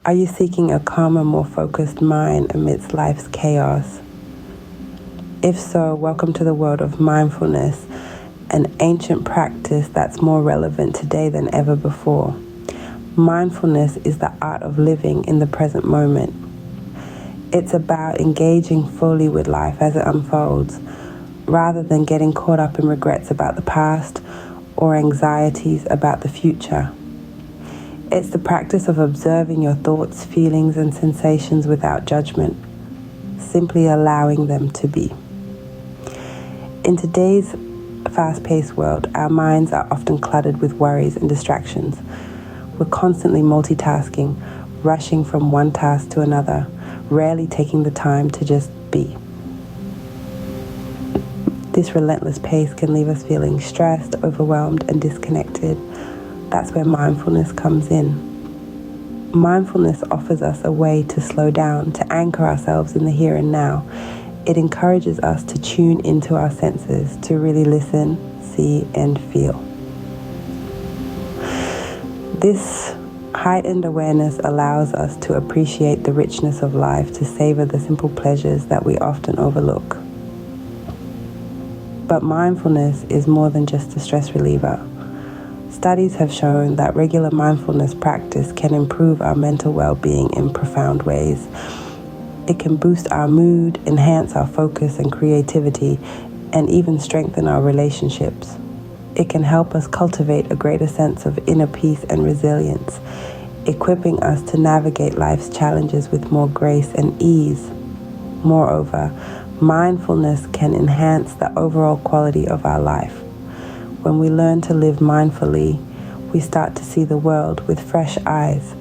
Are you seeking a calmer, more focused mind amidst life's chaos? If so, welcome to the world of mindfulness, an ancient practice that's more relevant today than ever before. Mindfulness is the art of living in the present moment. It's about engaging fully with life as it unfolds, rather than getting caught up in regrets about the past or anxieties about the future. It's the practice of observing your thoughts, feelings, and sensations without judgment, simply allowing them to be. In today's fast-paced world, our minds are often cluttered with worries and distractions. We're constantly multitasking, rushing from one task to another, rarely taking the time to just be. This relentless pace can leave us feeling stressed, overwhelmed, and disconnected. That's where mindfulness comes in. Mindfulness offers us a way to slow down, to anchor ourselves in the here and now. It encourages us to tune into our senses, to really listen, see, and feel. This heightened awareness allows us to appreciate the richness of life, to savor the simple pleasures that we often overlook. But mindfulness is more than just a stress reliever. Studies have shown that regular mindfulness practice can improve our mental well-being in profound ways. It can boost our mood, enhance our focus and creativity, and even strengthen our relationships. It can help us cultivate a greater sense of inner peace and resilience, equipping us to navigate life's challenges with more grace and ease. Moreover, mindfulness can enhance the overall quality of our life. When we learn to live mindfully, we start to see the world with fresh eyes.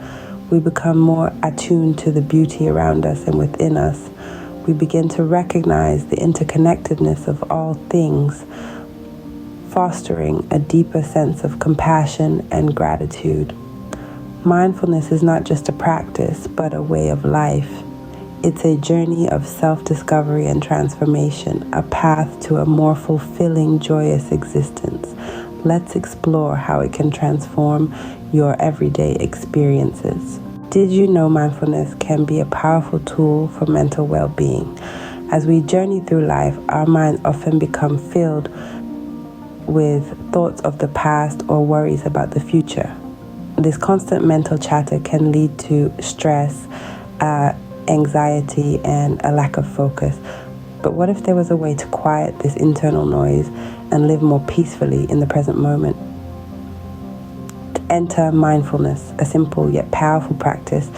We become more attuned to the beauty around us and within us. We begin to recognize the interconnectedness of all things, fostering a deeper sense of compassion and gratitude. Mindfulness is not just a practice, but a way of life. It's a journey of self-discovery and transformation, a path to a more fulfilling, joyous existence. Let's explore how it can transform your everyday experiences. Did you know mindfulness can be a powerful tool for mental well-being? As we journey through life, our minds often become filled with thoughts of the past or worries about the future. This constant mental chatter can lead to stress, anxiety, and a lack of focus. But what if there was a way to quiet this internal noise and live more peacefully in the present moment? Enter mindfulness, a simple yet powerful practice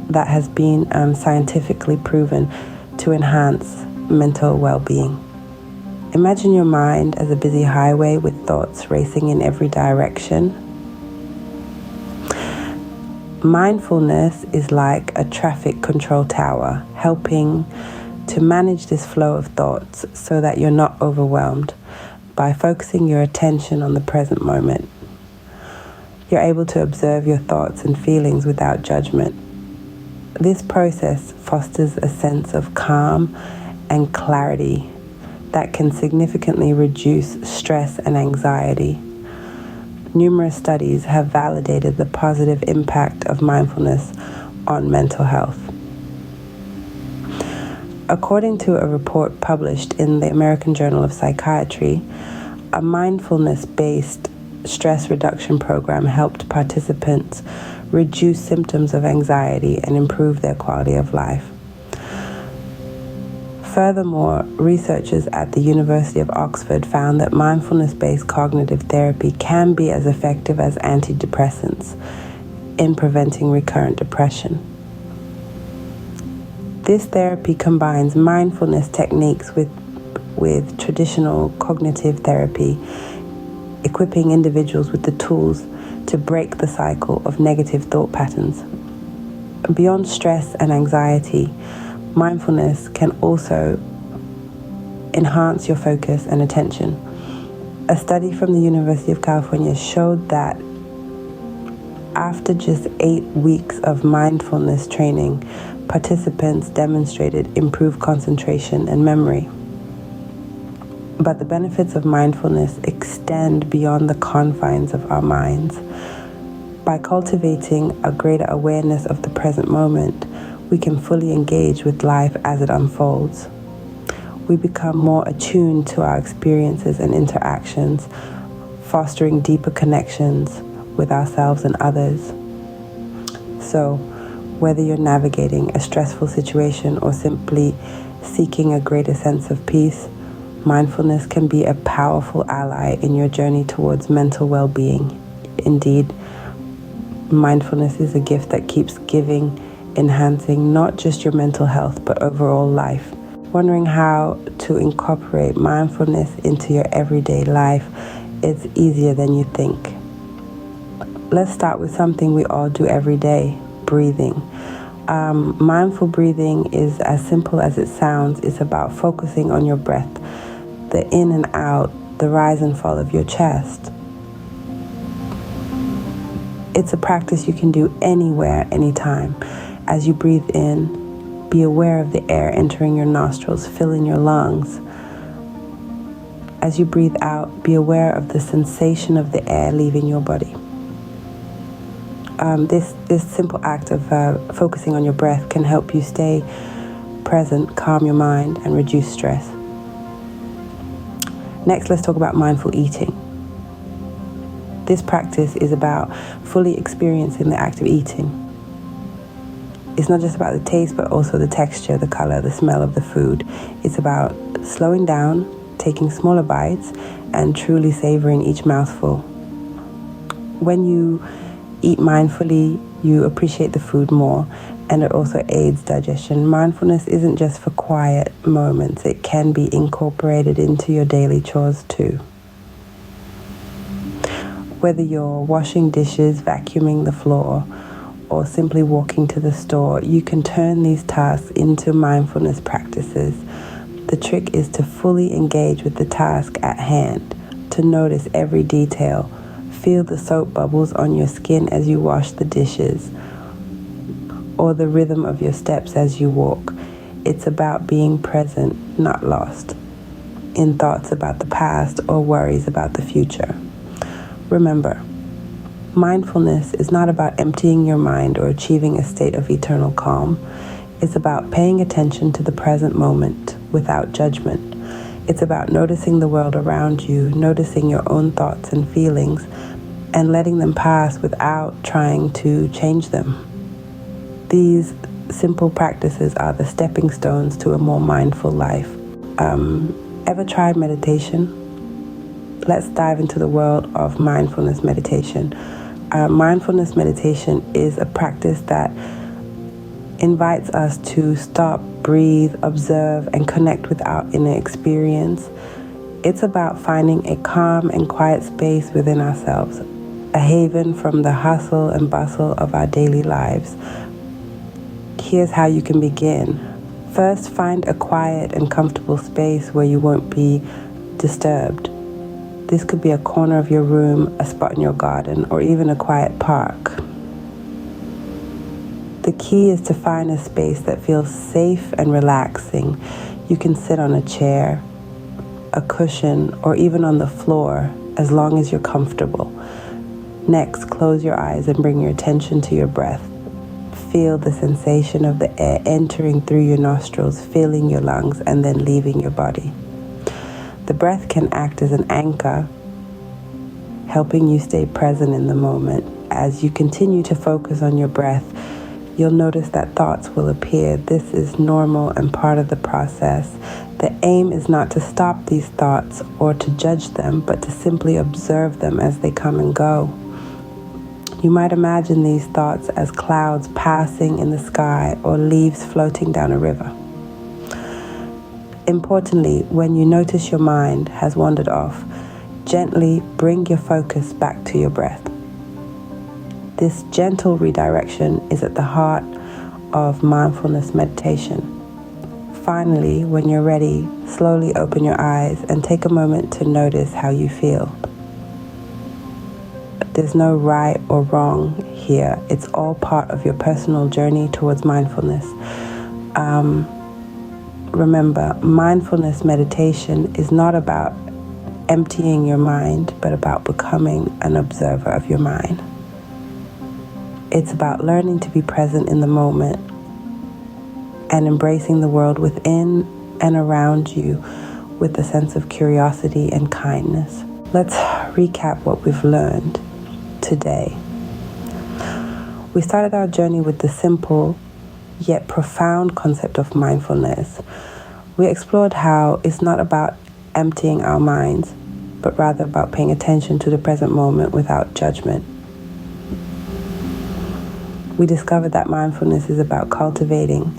that has been scientifically proven to enhance mental well-being. Imagine your mind as a busy highway with thoughts racing in every direction. Mindfulness is like a traffic control tower, helping to manage this flow of thoughts so that you're not overwhelmed. By focusing your attention on the present moment, you're able to observe your thoughts and feelings without judgment. This process fosters a sense of calm and clarity that can significantly reduce stress and anxiety. Numerous studies have validated the positive impact of mindfulness on mental health. According to a report published in the American Journal of Psychiatry, a mindfulness-based stress reduction program helped participants reduce symptoms of anxiety and improve their quality of life. Furthermore, researchers at the University of Oxford found that mindfulness-based cognitive therapy can be as effective as antidepressants in preventing recurrent depression. This therapy combines mindfulness techniques with traditional cognitive therapy, equipping individuals with the tools to break the cycle of negative thought patterns. Beyond stress and anxiety, mindfulness can also enhance your focus and attention. A study from the University of California showed that after just 8 weeks of mindfulness training, participants demonstrated improved concentration and memory. But the benefits of mindfulness extend beyond the confines of our minds. By cultivating a greater awareness of the present moment, we can fully engage with life as it unfolds. We become more attuned to our experiences and interactions, fostering deeper connections with ourselves and others. So, whether you're navigating a stressful situation or simply seeking a greater sense of peace, mindfulness can be a powerful ally in your journey towards mental well-being. Indeed, mindfulness is a gift that keeps giving, enhancing not just your mental health, but overall life. Wondering how to incorporate mindfulness into your everyday life? It's easier than you think. Let's start with something we all do every day, breathing. Mindful breathing is as simple as it sounds. It's about focusing on your breath, the in and out, the rise and fall of your chest. It's a practice you can do anywhere, anytime. As you breathe in, be aware of the air entering your nostrils, filling your lungs. As you breathe out, be aware of the sensation of the air leaving your body. This simple act of focusing on your breath can help you stay present, calm your mind, and reduce stress. Next, let's talk about mindful eating. This practice is about fully experiencing the act of eating. It's not just about the taste, but also the texture, the color, the smell of the food. It's about slowing down, taking smaller bites, and truly savoring each mouthful. When you eat mindfully, you appreciate the food more, and it also aids digestion. Mindfulness isn't just for quiet moments. It can be incorporated into your daily chores too. Whether you're washing dishes, vacuuming the floor, or simply walking to the store, you can turn these tasks into mindfulness practices. The trick is to fully engage with the task at hand, to notice every detail, feel the soap bubbles on your skin as you wash the dishes, or the rhythm of your steps as you walk. It's about being present, not lost in thoughts about the past or worries about the future. Remember, mindfulness is not about emptying your mind or achieving a state of eternal calm. It's about paying attention to the present moment without judgment. It's about noticing the world around you, noticing your own thoughts and feelings, and letting them pass without trying to change them. These simple practices are the stepping stones to a more mindful life. Ever tried meditation? Let's dive into the world of mindfulness meditation. Mindfulness meditation is a practice that invites us to stop, breathe, observe, and connect with our inner experience. It's about finding a calm and quiet space within ourselves, a haven from the hustle and bustle of our daily lives. Here's how you can begin. First, find a quiet and comfortable space where you won't be disturbed. This could be a corner of your room, a spot in your garden, or even a quiet park. The key is to find a space that feels safe and relaxing. You can sit on a chair, a cushion, or even on the floor, as long as you're comfortable. Next, close your eyes and bring your attention to your breath. Feel the sensation of the air entering through your nostrils, filling your lungs, and then leaving your body. The breath can act as an anchor, helping you stay present in the moment. As you continue to focus on your breath, you'll notice that thoughts will appear. This is normal and part of the process. The aim is not to stop these thoughts or to judge them, but to simply observe them as they come and go. You might imagine these thoughts as clouds passing in the sky or leaves floating down a river. Importantly, when you notice your mind has wandered off, gently bring your focus back to your breath. This gentle redirection is at the heart of mindfulness meditation. Finally, when you're ready, slowly open your eyes and take a moment to notice how you feel. There's no right or wrong here. It's all part of your personal journey towards mindfulness. Remember, mindfulness meditation is not about emptying your mind, but about becoming an observer of your mind. It's about learning to be present in the moment and embracing the world within and around you with a sense of curiosity and kindness. Let's recap what we've learned today. We started our journey with the simple yet profound concept of mindfulness. We explored how it's not about emptying our minds, but rather about paying attention to the present moment without judgment. We discovered that mindfulness is about cultivating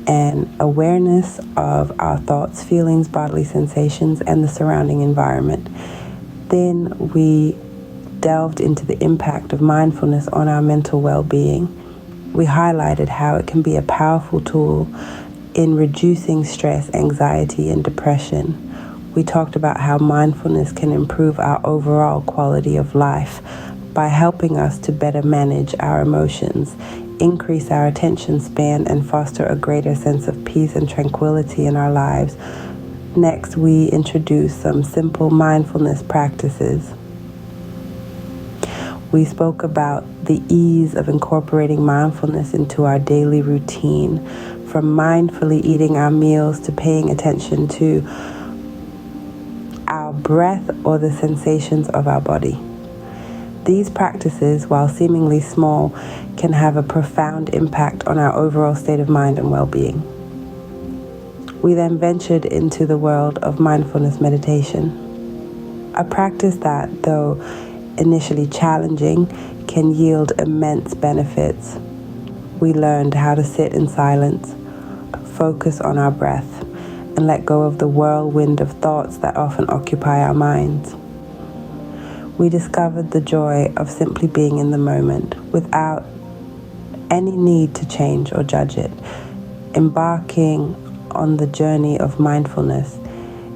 an awareness of our thoughts, feelings, bodily sensations, and the surrounding environment. Then we delved into the impact of mindfulness on our mental well-being. We highlighted how it can be a powerful tool in reducing stress, anxiety, and depression. We talked about how mindfulness can improve our overall quality of life by helping us to better manage our emotions, increase our attention span, and foster a greater sense of peace and tranquility in our lives. Next, we introduced some simple mindfulness practices. We spoke about the ease of incorporating mindfulness into our daily routine, from mindfully eating our meals to paying attention to our breath or the sensations of our body. These practices, while seemingly small, can have a profound impact on our overall state of mind and well-being. We then ventured into the world of mindfulness meditation, a practice that, though initially challenging, can yield immense benefits. We learned how to sit in silence, focus on our breath, and let go of the whirlwind of thoughts that often occupy our minds. We discovered the joy of simply being in the moment without any need to change or judge it. Embarking on the journey of mindfulness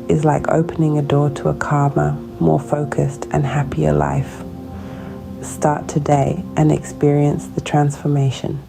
is like opening a door to a calmer, more focused, and happier life. Start today and experience the transformation.